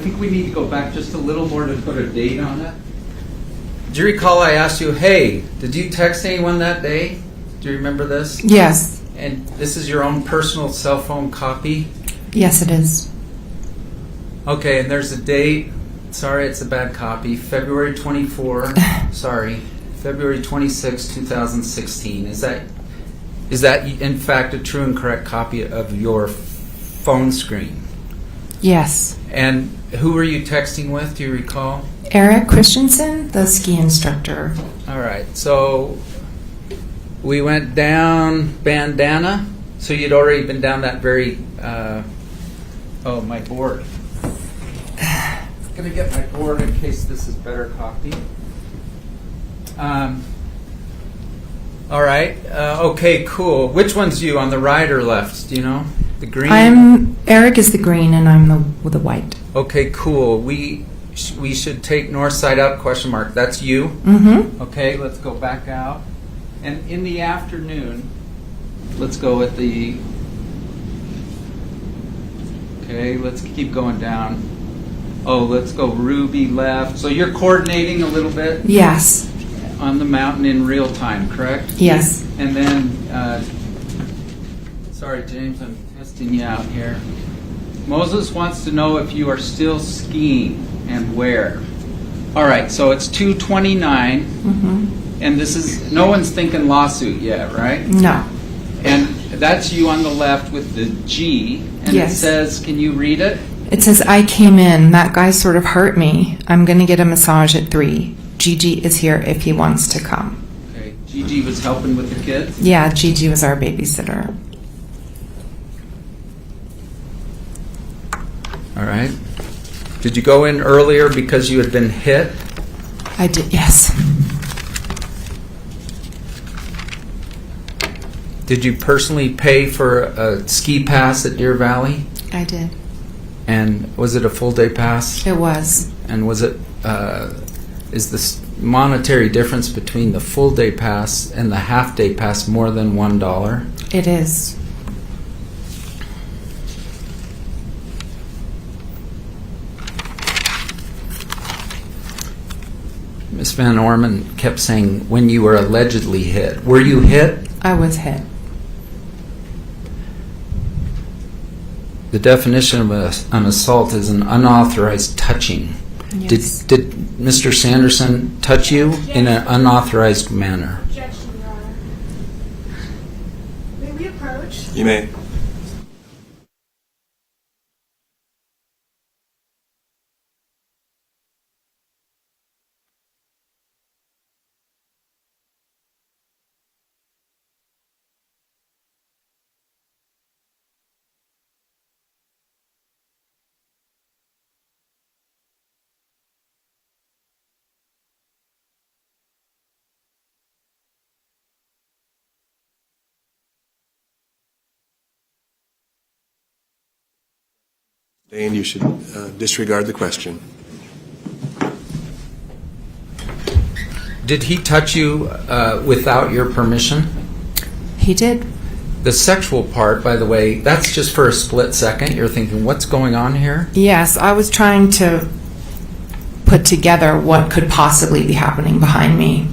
think we need to go back just a little more to put a date on it. Do you recall I asked you, hey, did you text anyone that day? Do you remember this? Yes. And this is your own personal cell phone copy? Yes, it is. Okay, and there's a date. Sorry, it's a bad copy. February 24. Sorry. February 26, 2016. Is that in fact a true and correct copy of your phone screen? Yes. And who were you texting with? Do you recall? Eric Christensen, the ski instructor. All right. So we went down Bandana. So you'd already been down that very. Oh, my board. I'm gonna get my board in case this is better copy. All right. Okay. Cool. Which one's you, on the right or left? Do you know? The green. Eric is the green, and I'm the white. Okay. Cool. We should take north side up ? That's you. Mm-hmm. Okay. Let's go back out. And in the afternoon, let's go with the. Okay. Let's keep going down. Oh, let's go Ruby left. So you're coordinating a little bit? Yes. On the mountain in real time, correct? Yes. And then, sorry, James, I'm testing you out here. Moses wants to know if you are still skiing and where. All right, so it's 2:29, and this is, no one's thinking lawsuit yet, right? No. And that's you on the left with the G, and Yes. it says, can you read it? It says, I came in. That guy sort of hurt me. I'm going to get a massage at 3. Gigi is here if he wants to come. Okay, Gigi was helping with the kids? Yeah, Gigi was our babysitter. All right. Did you go in earlier because you had been hit? I did, yes. Did you personally pay for a ski pass at Deer Valley? I did. And was it a full day pass? It was. And was it, is the monetary difference between the full day pass and the half day pass more than $1? It is. Ms. Van Orman kept saying when you were allegedly hit. Were you hit? I was hit. The definition of an assault is an unauthorized touching. Yes. Did Mr. Sanderson touch you in an unauthorized manner? Objection, Your Honor. May we approach? You may. Dane, you should disregard the question. Did he touch you without your permission? He did. The sexual part, by the way, that's just for a split second. You're thinking, what's going on here? Yes, I was trying to put together what could possibly be happening behind me.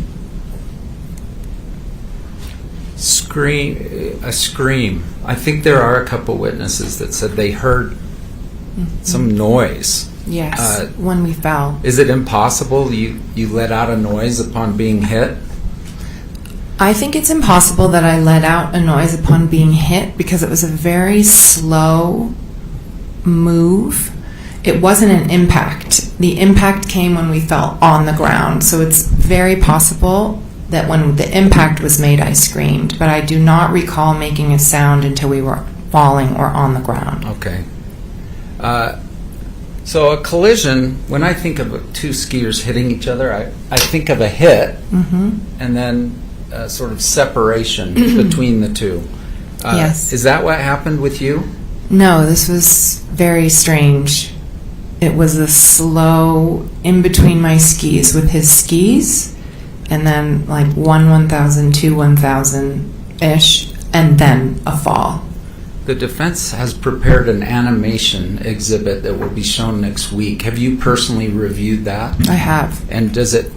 A scream. I think there are a couple witnesses that said they heard some noise. Yes, when we fell. Is it impossible you let out a noise upon being hit? I think it's impossible that I let out a noise upon being hit because it was a very slow move. It wasn't an impact. The impact came when we fell on the ground. So it's very possible that when the impact was made, I screamed. But I do not recall making a sound until we were falling or on the ground. Okay. So a collision, when I think of two skiers hitting each other, I think of a hit and then sort of separation between the two. Yes. Is that what happened with you? No, this was very strange. It was a slow in between my skis with his skis, and then like 1,000, 2,000-ish, and then a fall. The defense has prepared an animation exhibit that will be shown next week. Have you personally reviewed that? I have. And does it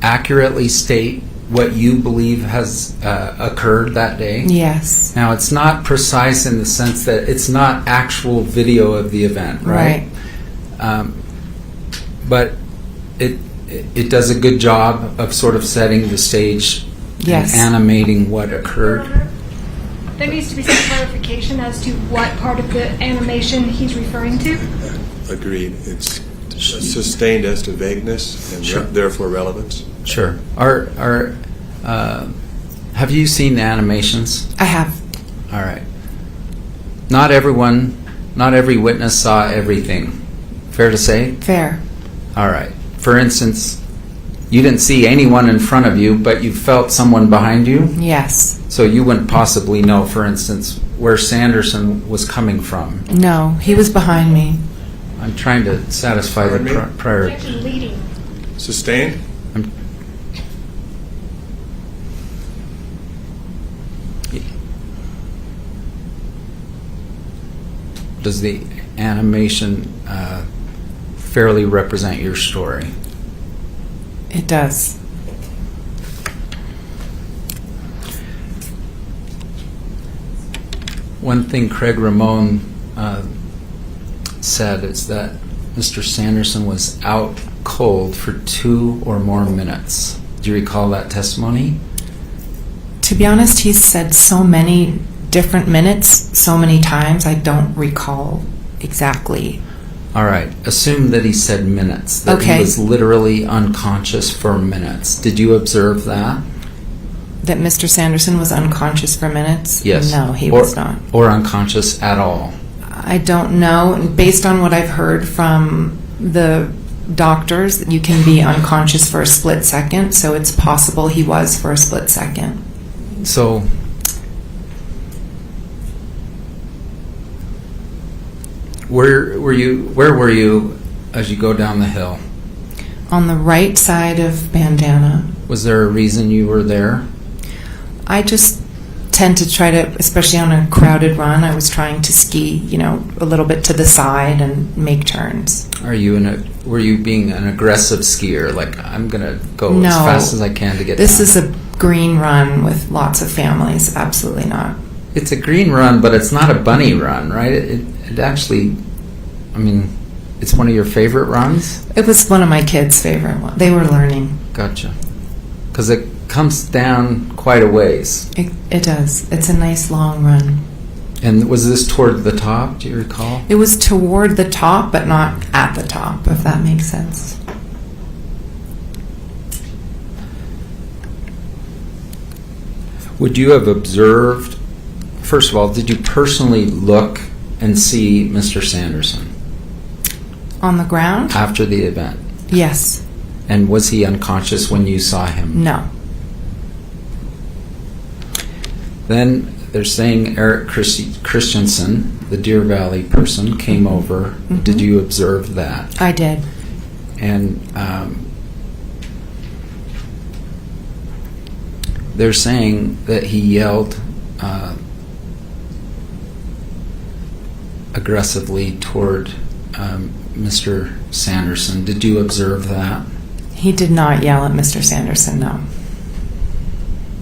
accurately state what you believe has occurred that day? Yes. Now, it's not precise in the sense that it's not actual video of the event, right? But it does a good job of sort of setting the stage Yes. and animating what occurred. There needs to be some clarification as to what part of the animation he's referring to. Agreed. It's sustained as to vagueness and Sure. therefore relevance. Sure. Have you seen the animations? I have. All right. Not every witness saw everything. Fair to say? Fair. All right. For instance, you didn't see anyone in front of you, but you felt someone behind you? Yes. So you wouldn't possibly know, for instance, where Sanderson was coming from. No, he was behind me. I'm trying to satisfy Pardon me? the prior. Objection leading. Sustained? Does the animation fairly represent your story? It does. One thing Craig Ramon said is that Mr. Sanderson was out cold for 2 or more minutes. Do you recall that testimony? To be honest, he said so many different minutes, so many times, I don't recall exactly. All right. Assume that he said minutes, that Okay. he was literally unconscious for minutes. Did you observe that? That Mr. Sanderson was unconscious for minutes? Yes. No, he Or- was not. Or unconscious at all? I don't know. Based on what I've heard from the doctors, you can be unconscious for a split second, so it's possible he was for a split second. So, where were you as you go down the hill? On the right side of Bandana. Was there a reason you were there? I just tend to try to, especially on a crowded run, I was trying to ski, a little bit to the side and make turns. Were you being an aggressive skier? Like, I'm gonna go No. as fast as I can to get This down. is a green run with lots of families. Absolutely not. It's a green run, but it's not a bunny run, right? It actually, it's one of your favorite runs? It was one of my kids' favorite ones. They were learning. Gotcha. Because it comes down quite a ways. It does. It's a nice long run. And was this toward the top, do you recall? It was toward the top, but not at the top, if that makes sense. Would you have observed, first of all, did you personally look and see Mr. Sanderson On the ground? after the event? Yes. And was he unconscious when you saw him? No. Then they're saying Eric Christensen, the Deer Valley person, came over. Mhm. Did you observe that? I did. And they're saying that he yelled aggressively toward Mr. Sanderson. Did you observe that? He did not yell at Mr. Sanderson, no.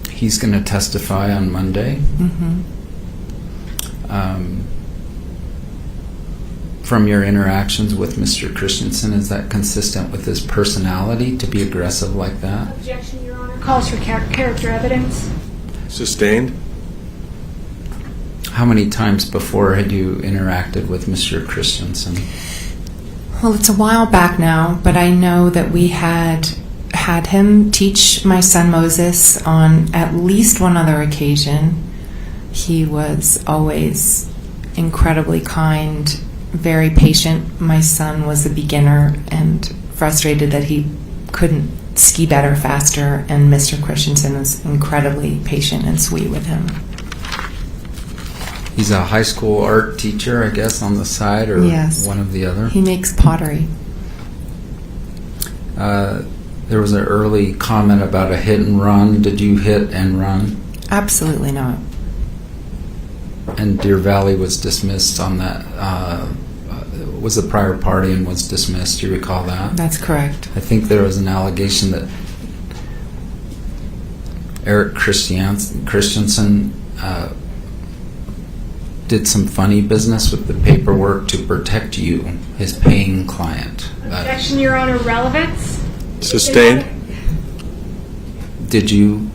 He's going to testify on Monday. Mm-hmm. From your interactions with Mr. Christensen, is that consistent with his personality to be aggressive like that? Objection, Your Honor. Calls for character evidence. Sustained? How many times before had you interacted with Mr. Christensen? Well, it's a while back now, but I know that we had him teach my son Moses on at least one other occasion. He was always incredibly kind, very patient. My son was a beginner and frustrated that he couldn't ski better faster, and Mr. Christensen was incredibly patient and sweet with him. He's a high school art teacher, I guess, on the side, or Yes. one of the other. He makes pottery. There was an early comment about a hit and run. Did you hit and run? Absolutely not. and Deer Valley was dismissed on that, was a prior party and was dismissed. Do you recall that? That's correct. I think there was an allegation that Eric Christensen did some funny business with the paperwork to protect you, his paying client. Objection, Your Honor, relevance? Sustained. Did you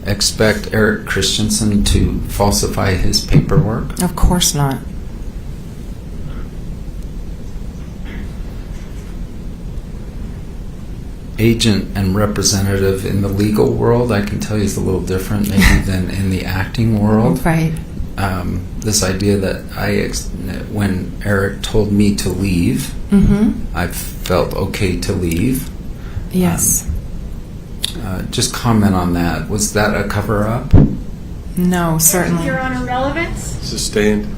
expect Eric Christensen to falsify his paperwork? Of course not. Agent and representative in the legal world, I can tell you, is a little different maybe than in the acting world. Right. This idea that when Eric told me to leave, I felt okay to leave. Yes. Just comment on that. Was that a cover-up? No, certainly. Your Honor, relevance? Sustained.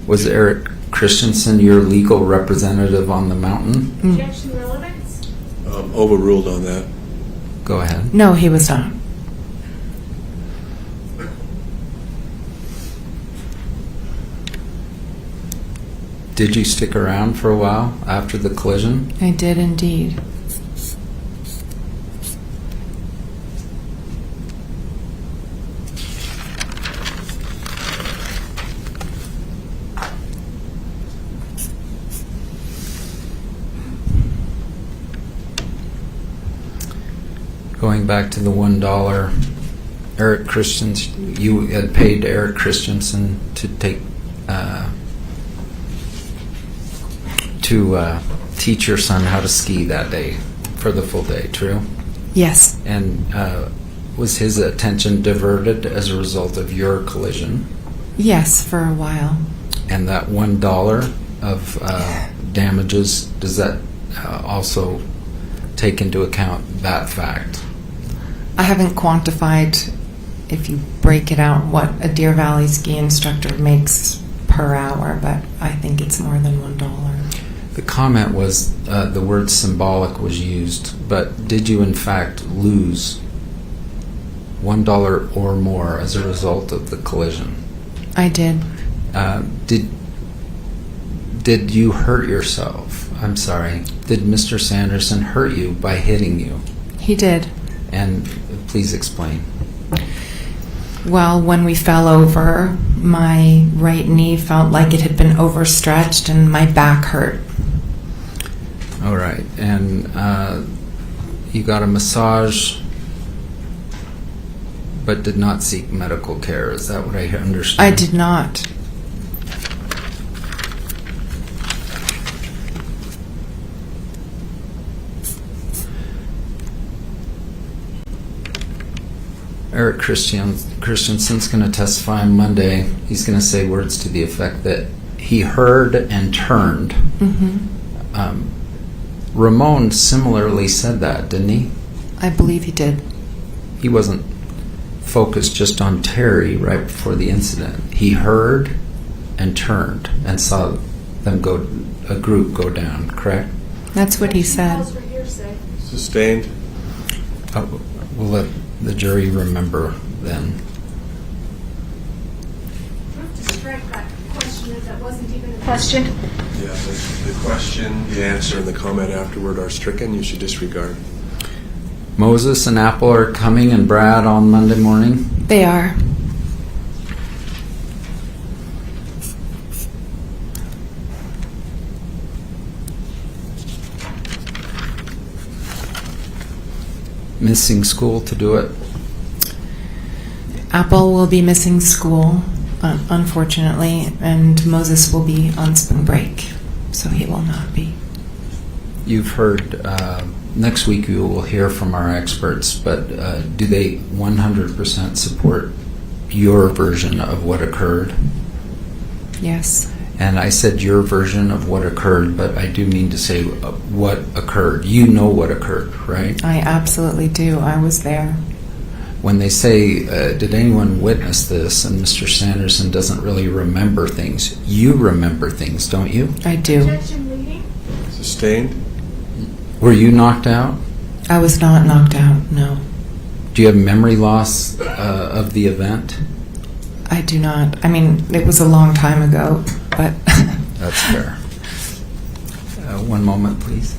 Was Eric Christensen your legal representative on the mountain? Objection, relevance? Overruled on that. Go ahead. No, he was not. Did you stick around for a while after the collision? I did indeed. Going back to the $1, Eric Christensen, you had paid Eric Christensen to take teach your son how to ski that day for the full day. True. Yes. And was his attention diverted as a result of your collision? Yes, for a while. And that $1 of damages, does that also take into account that fact? I haven't quantified, if you break it out, what a Deer Valley ski instructor makes per hour, but I think it's more than $1. The comment was the word symbolic was used, but did you in fact lose $1 or more as a result of the collision? I did. Did you hurt yourself? I'm sorry. Did Mr. Sanderson hurt you by hitting you? He did. And please explain. Well, when we fell over, my right knee felt like it had been overstretched and my back hurt. All right. And you got a massage but did not seek medical care. Is that what I understand? I did not. Eric Christensen's going to testify on Monday. He's going to say words to the effect that he heard and turned. Ramon similarly said that, didn't he? I believe he did. He wasn't focused just on Terry right before the incident. He heard and turned and saw them a group go down, correct? That's what he said. Sustained. We'll let the jury remember then. To strike that question if that wasn't even a question. Yeah, the question, the answer, and the comment afterward are stricken. You should disregard. Moses and Apple are coming, and Brad on Monday morning. They are. Missing school to do it. Apple will be missing school, unfortunately, and Moses will be on spring break, so he will not be. You've heard, next week you will hear from our experts, but do they 100% support your version of what occurred? Yes. And I said your version of what occurred, but I do mean to say what occurred. You know what occurred, right? I absolutely do. I was there. When they say, did anyone witness this, and Mr. Sanderson doesn't really remember things, you remember things, don't you? I do. Objection leading. Sustained. Were you knocked out? I was not knocked out, no. Do you have memory loss of the event? I do not. I mean, it was a long time ago, but... That's fair. One moment, please.